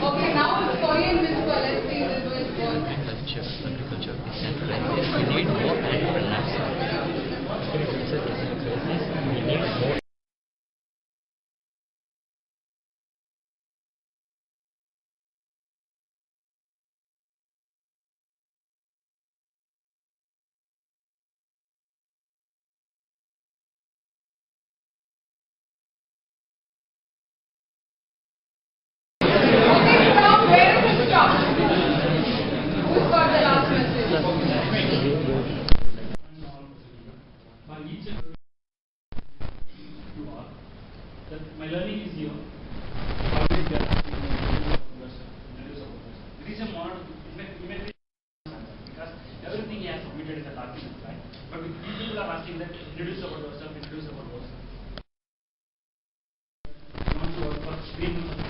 Okay, now the Korean whisper. Let's see this whisper. Agriculture, decentralized. We need more entrepreneurs. Agriculture is a crisis. We need more. Okay, stop. Where is it stop? Who's got the last message? My learning is here. Always there. It is a model. Because everything he has submitted is a document, right? But people are asking that introduce about yourself, introduce about yourself. You want to work for 3 months.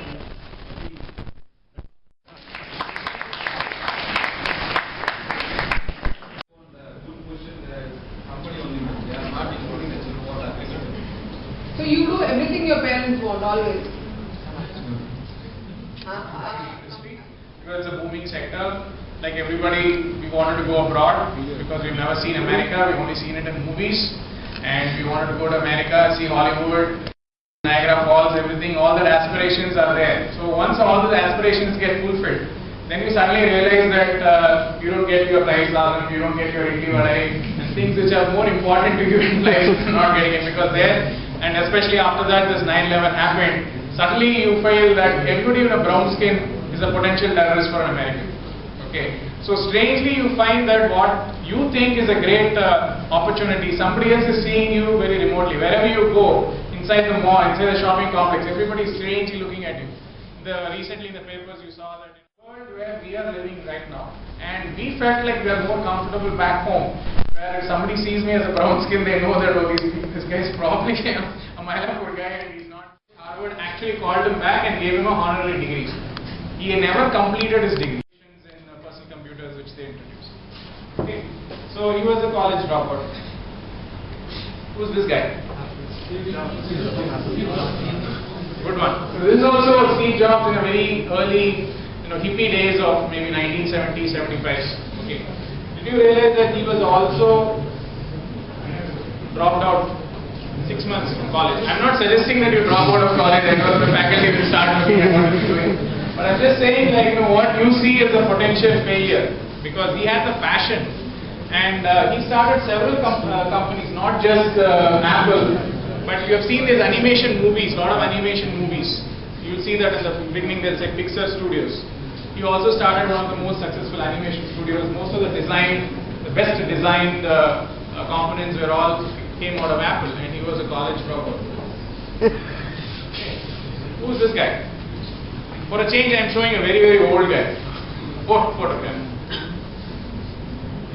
So you do everything your parents want always. Because it's a booming sector. Like everybody, we wanted to go abroad because we've never seen America. We've only seen it in movies, and we wanted to go to America, see Hollywood, Niagara Falls, everything. All the aspirations are there. So once all the aspirations get fulfilled, then you suddenly realize that you don't get your prize album, you don't get your Iti Vadai, and things which are more important to you in life, you're not getting it because there. And especially after that, this 9/11 happened. Suddenly you feel that everybody with a brown skin is a potential terrorist for an American. Okay. So strangely you find that what you think is a great opportunity, somebody else is seeing you very remotely. Wherever you go, inside the mall, inside the shopping complex, everybody is strangely looking at you. Recently in the papers you saw that in the world where we are living right now, and we felt like we are more comfortable back home. Where if somebody sees me as a brown skin, they know that this guy is probably a Mylapore guy and he's not. Harvard actually called him back and gave him a honorary degree. He never completed his degree in personal computers which they introduced. Okay, so he was a college dropout. Who's this guy? Good one. So this is also Steve Jobs in a very early, hippie days of maybe 1970s, 75s. Okay. Did you realize that he was also dropped out 6 months from college? I'm not suggesting that you drop out of college and the faculty will start looking at what you're doing. But I'm just saying, what you see is a potential failure because he had the passion and he started several companies, not just Apple, but you have seen these animation movies, a lot of animation movies. You'll see that in the beginning there's like Pixar Studios. He also started one of the most successful animation studios. Most of the best designed components came out of Apple, and he was a college dropout. Who's this guy? For a change, I'm showing a very, very old guy. Photo of him.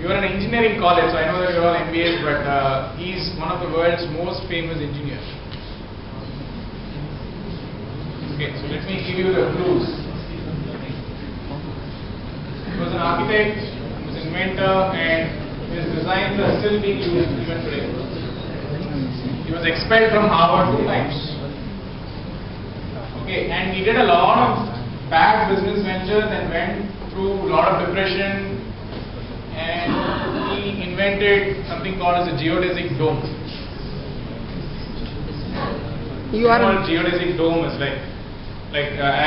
You are an engineering college, so I know that you're all MBAs, but he's one of the world's most famous engineers. Okay, so let me give you the clues. He was an architect, he was an inventor, and his designs are still being used even today. He was expelled from Harvard 2 times. Okay, and he did a lot of bad business ventures and went through a lot of depression, and he invented something called as a geodesic dome. Geodesic dome is I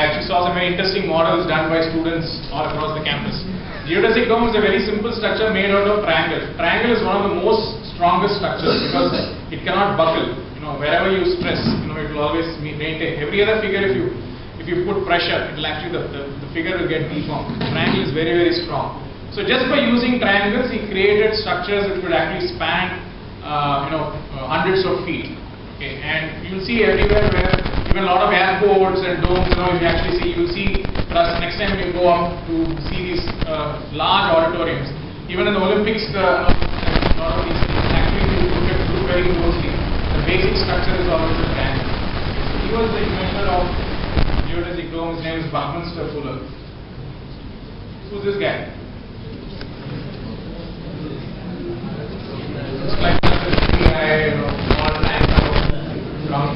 actually saw some very interesting models done by students all across the campus. Geodesic dome is a very simple structure made out of triangle. Triangle is one of the most strongest structures because it cannot buckle. Wherever you stress, it will always maintain. Every other figure, if you put pressure, it will actually the figure will get deformed. Triangle is very, very strong. So just by using triangles, he created structures which would actually span hundreds of feet. Okay, and you'll see everywhere where even a lot of airports and domes, you'll see next time you go up to see these large auditoriums. Even in the Olympics, a lot of these things actually look very closely. The basic structure is always a triangle. He was the inventor of geodesic dome. His name is Buckminster Fuller. Who's this guy? Looks like this guy, all from?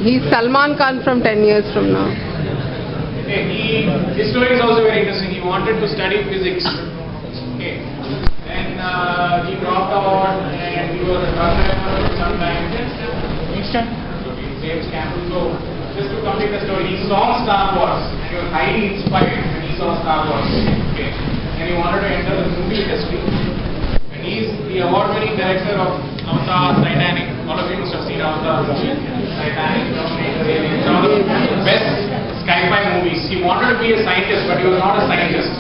He's Salman Khan from 10 years from now. Okay, his story is also very interesting. He wanted to study physics. Okay, then he dropped out and he was a truck driver for some time. James Campbell. So, just to complete the story, he saw Star Wars and he was highly inspired when he saw Star Wars. Okay, and he wanted to enter the movie industry. And he is the award-winning director of Avatar, Titanic. All of you must have seen Avatar, Titanic, Aliens, one of the best sci-fi movies. He wanted to be a scientist, but he was not a scientist.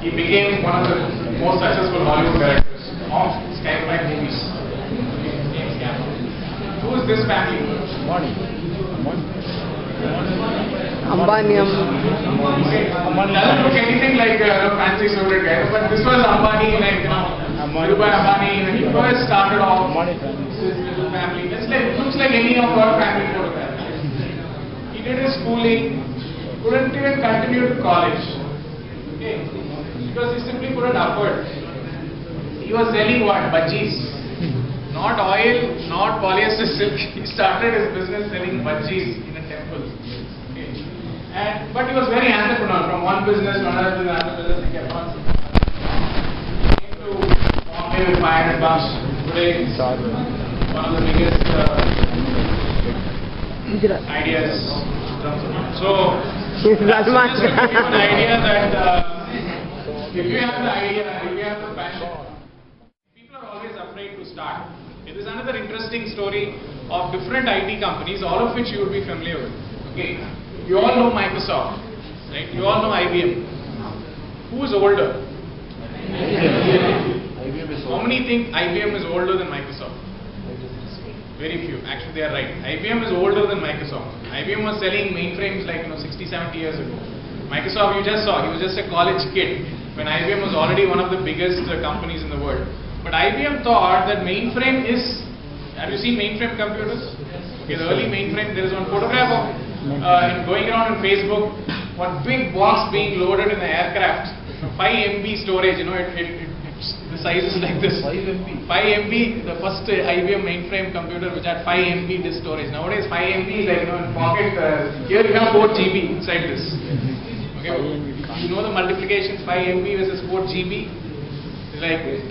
He became one of the most successful Hollywood directors of sci-fi movies. James Campbell. Who is this family? Ambani. Okay. Doesn't look anything like a fancy suited guy, but this was Ambani, like Dhirubhai Ambani, when he first started off this little family. Looks like any of our family photograph. He did his schooling, couldn't even continue to college. Okay, because he simply couldn't afford. He was selling what? Bhajis. Not oil, not polyester silk. He started his business selling bhajis in a temple. Okay. But he was very entrepreneurial. From one business to another business, he kept on. Came to Bombay with 500 bucks. Today, one of the biggest ideas. So, that's just to give you an idea that if you have the idea, if you have the passion, people are always afraid to start. It is another interesting story of different IT companies, all of which you would be familiar with. Okay, you all know Microsoft, right? You all know IBM. Who is older? How many think IBM is older than Microsoft? Very few. Actually, they are right. IBM is older than Microsoft. IBM was selling mainframes like 60, 70 years ago. Microsoft, you just saw, he was just a college kid when IBM was already one of the biggest companies in the world. But IBM thought that mainframe is, have you seen mainframe computers? Okay, the early mainframe, there is one photograph of going around on Facebook, one big box being loaded in the aircraft, 5 MB storage, the size is like this. 5 MB, the first IBM mainframe computer which had 5 MB disk storage. Nowadays 5 MB is like, in pocket, here you have 4 GB inside this. Okay, you know the multiplications, 5 MB versus 4 GB, like 10,000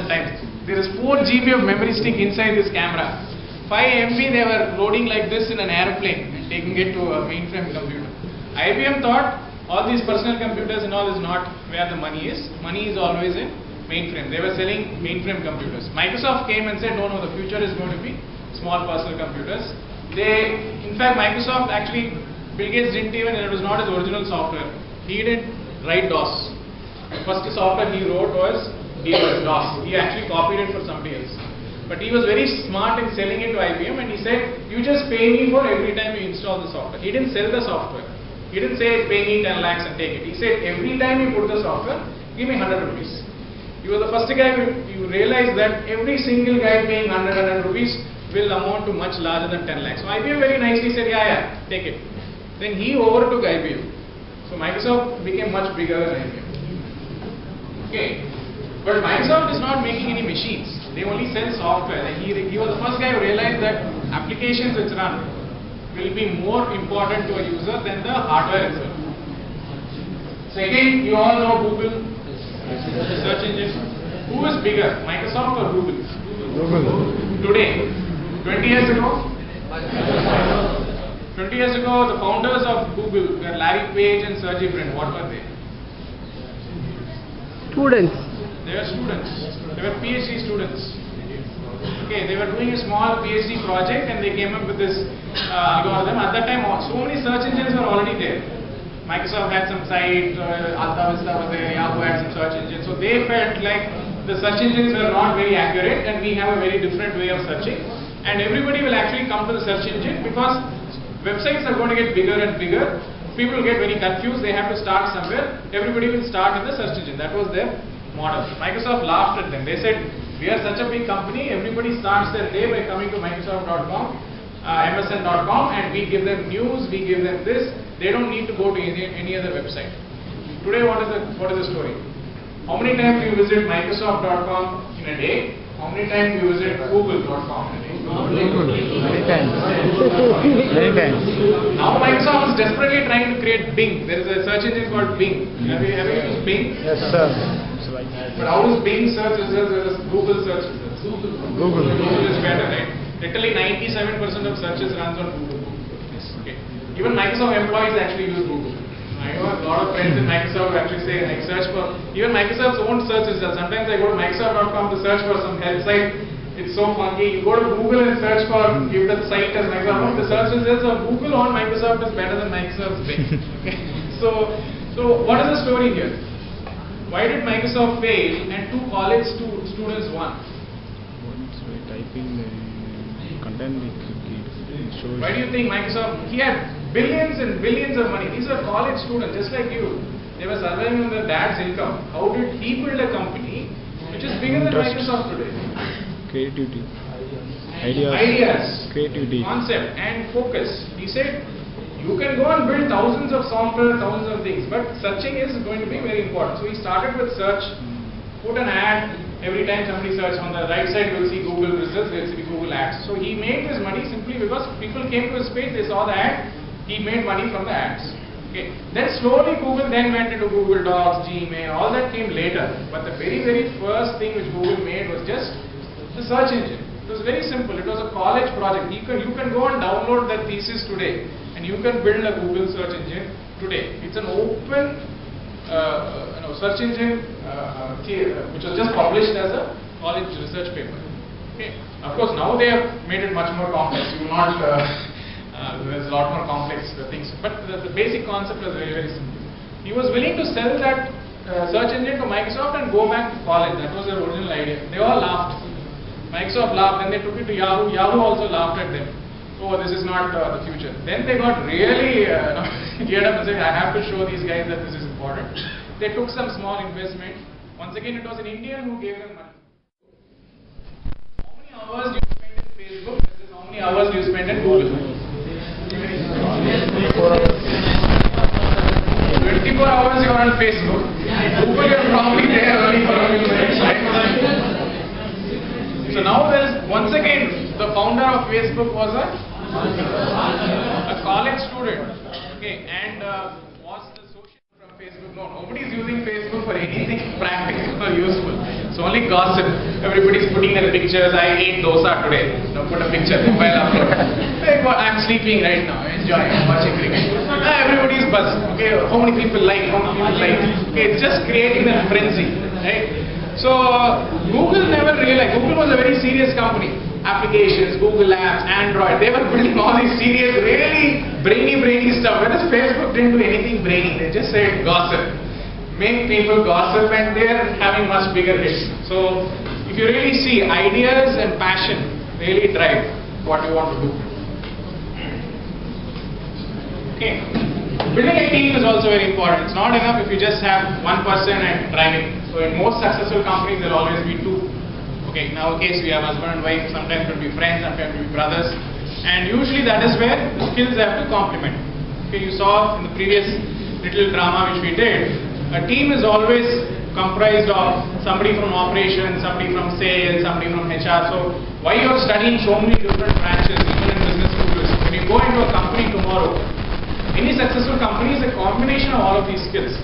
times. There is 4 GB of memory stick inside this camera. 5 MB they were loading like this in an airplane and taking it to a mainframe computer. IBM thought all these personal computers and all is not where the money is. Money is always in mainframe. They were selling mainframe computers. Microsoft came and said, no, the future is going to be small personal computers. In fact, Microsoft actually, Bill Gates didn't even, it was not his original software. He didn't write DOS. The first software he wrote was DOS. He actually copied it for somebody else. But he was very smart in selling it to IBM and he said, you just pay me for every time you install the software. He didn't sell the software. He didn't say, pay me 10 lakhs and take it. He said, every time you put the software, give me 100 rupees. You were the first guy, you realized that every single guy paying 100 rupees will amount to much larger than 10 lakhs. So IBM very nicely said, yeah, take it. Then he overtook IBM. So Microsoft became much bigger than IBM. Okay. But Microsoft is not making any machines. They only sell software. And he was the first guy who realized that applications which run will be more important to a user than the hardware itself. So again, you all know Google, search engine. Who is bigger, Microsoft or Google? Google. Today, 20 years ago? 20 years ago, the founders of Google were Larry Page and Sergey Brin. What were they? Students. They were students. They were PhD students. Okay, they were doing a small PhD project and they came up with this algorithm. At that time, so many search engines were already there. Microsoft had some site, Alta Vista was there, Yahoo had some search engines. So they felt like the search engines were not very accurate and we have a very different way of searching. And everybody will actually come to the search engine because websites are going to get bigger and bigger. People get very confused. They have to start somewhere. Everybody will start in the search engine. That was their model. Microsoft laughed at them. They said, we are such a big company, everybody starts their day by coming to Microsoft.com, MSN.com, and we give them news, we give them this. They don't need to go to any other website. Today, what is the story? How many times you visit Microsoft.com in a day? How many times you visit Google.com in a day? Many times. Many times. Now Microsoft is desperately trying to create Bing. There is a search engine called Bing. Have you used Bing? Yes, sir. But how does Bing search results versus Google search results? Google. Google is better, right? Literally 97% of searches runs on Google. Okay. Even Microsoft employees actually use Google. I know a lot of friends in Microsoft who actually say, I search for, even Microsoft's own search results. Sometimes I go to Microsoft.com to search for some help site. It's so funky. You go to Google and search for, give the site as Microsoft. The search results of Google on Microsoft is better than Microsoft's Bing. Okay. So what is the story here? Why did Microsoft fail and two college students won? Once by typing the content, it shows. Why do you think Microsoft, he had billions and billions of money. These are college students just like you. They were surviving on their dad's income. How did he build a company which is bigger than Interest. Microsoft today? Creativity. Ideas. Ideas, Creativity. concept and focus. He said, you can go and build thousands of software, thousands of things, but searching is going to be very important. So he started with search, put an ad. Every time somebody searches on the right side, you will see Google results, you will see Google ads. So he made his money simply because people came to his page, they saw the ad, he made money from the ads. Okay. Then slowly Google then went into Google Docs, Gmail, all that came later. But the very first thing which Google made was just the search engine. It was very simple. It was a college project. You can go and download that thesis today and you can build a Google search engine today. It's an open search engine which was just published as a college research paper. Okay. Of course, now they have made it much more complex. You will not. There's a lot more complex things, but the basic concept was very simple. He was willing to sell that search engine to Microsoft and go back to college. That was their original idea. They all laughed. Microsoft laughed, then they took it to Yahoo. Yahoo also laughed at them. Oh, this is not the future. Then they got really geared up and said, I have to show these guys that this is important. They took some small investment. Once again, it was an Indian who gave them money. How many hours do you spend in Facebook versus how many hours do you spend in Google? 24 hours you are on Facebook. Google, you are probably there only for a few minutes, right? So now once again, the founder of Facebook was a college student. Okay, and was the social from Facebook? No, nobody is using Facebook for anything practical or useful. It's only gossip. Everybody's putting their pictures. I ate dosa today. Now put a picture, mobile upload. I'm sleeping right now. Enjoy. I'm watching cricket. Everybody's buzzed. Okay, how many people like? How many people like? Okay, it's just creating that frenzy, right? So Google never realized. Google was a very serious company. Applications, Google Apps, Android. They were building all these serious, really brainy stuff. Whereas Facebook didn't do anything brainy. They just said gossip. Make people gossip, and they're having much bigger hits. So if you really see, ideas and passion really drive what you want to do. Okay. Building a team is also very important. It's not enough if you just have one person and driving. So in most successful companies, there will always be two. Okay, in our case, we have husband and wife. Sometimes it will be friends, sometimes it will be brothers. And usually that is where the skills have to complement. Okay, you saw in the previous little drama which we did, a team is always comprised of somebody from operations, somebody from sales, somebody from HR. So why you are studying so many different branches, even in business schools? When you go into a company tomorrow, any successful company is a combination of all of these skills.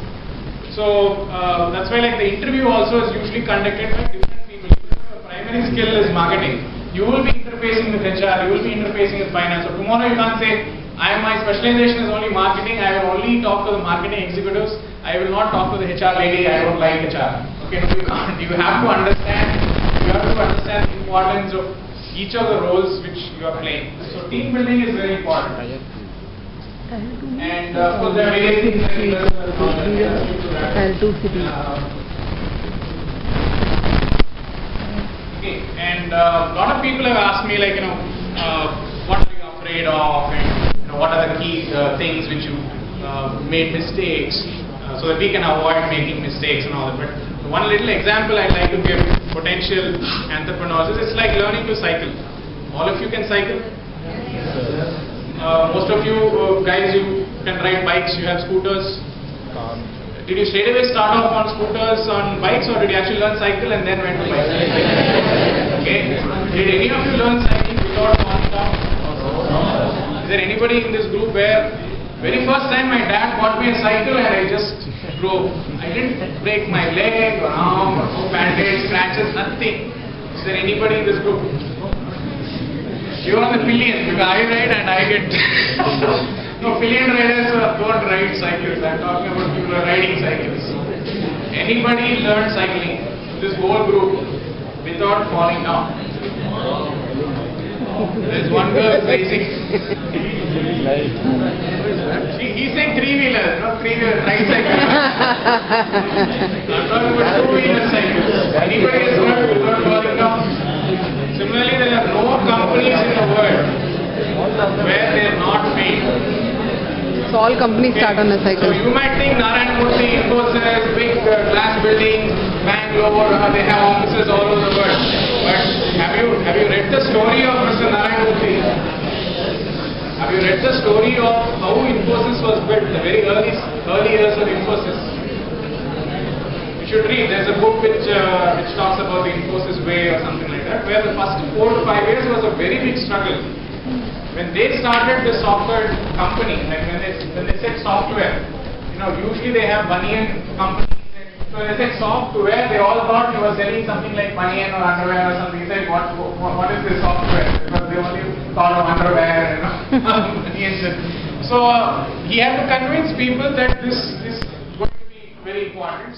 So that's why like the interview also is usually conducted by different people. Your primary skill is marketing. You will be interfacing with HR, you will be interfacing with finance. So tomorrow you can't say, my specialization is only marketing, I will only talk to the marketing executives, I will not talk to the HR lady, I don't like HR. Okay, no, you can't. You have to understand the importance of each of the roles which you are playing. So team building is very important. And of course there are various things like okay, and a lot of people have asked me like, what are you afraid of, and what are the key things which you made mistakes, so that we can avoid making mistakes and all that. But one little example I'd like to give potential entrepreneurs is it's like learning to cycle. All of you can cycle? Most of you guys, you can ride bikes, you have scooters. Did you straight away start off on scooters, on bikes, or did you actually learn cycle and then went to bikes? Okay. Did any of you learn cycling because Is there anybody in this group where very first time my dad bought me a cycle and I just drove? I didn't break my leg or arm or band-aids, scratches, nothing. Is there anybody in this group? You're on the pillion because I ride and I get... No, pillion riders don't ride cycles. I'm talking about people who are riding cycles. Anybody learned cycling in this whole group without falling down? There's one girl racing. He's saying three-wheeler, not three-wheeler, tricycle. I'm talking about two-wheeler cycles. Anybody has learned without falling down? Similarly, there are no companies in the world where they are not paid. So all companies start on a cycle. So you might think Narayan Murthy, Hosur, big glass buildings, Bangalore, they have offices all over the world. But have you read the story of Mr. Narayan Murthy? Have you read the story of how Infosys was built, the very early years of Infosys? You should read. There's a book which talks about the Infosys way or something like that, where the first 4 to 5 years was a very big struggle. When they started the software company, like when they said software, usually they have bunion companies. So when they said software, they all thought he was selling something like bunion or underwear or something. He said, what is this software? Because they only thought of underwear, bunions. So he had to convince people that this is going to be very important.